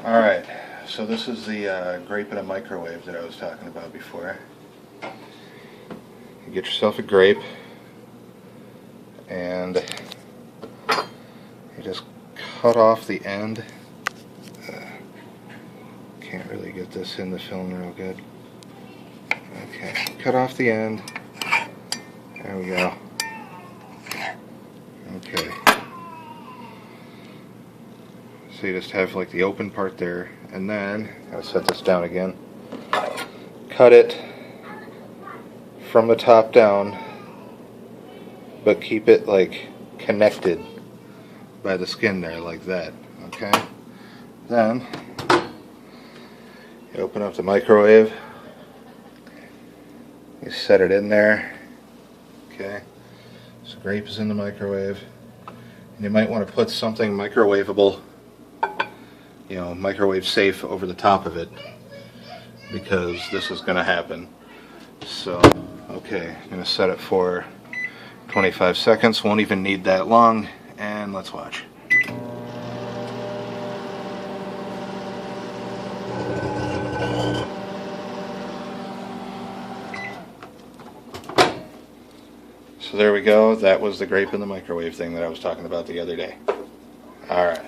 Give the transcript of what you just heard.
Alright, so this is the grape in a microwave that I was talking about before. You get yourself a grape and you just cut off the end. Can't really get this in the film real good. Okay, cut off the end. There we go. Okay. So you just have like the open part there, and then I'll set this down again. Cut it from the top down, but keep it like connected by the skin there, like that. Okay. Then you open up the microwave. You set it in there. Okay. So grape is in the microwave, and you might want to put something microwavable, you know, microwave safe over the top of it, because this is going to happen. So, okay, I'm going to set it for 25 seconds. Won't even need that long, and let's watch. So there we go. That was the grape in the microwave thing that I was talking about the other day. Alright.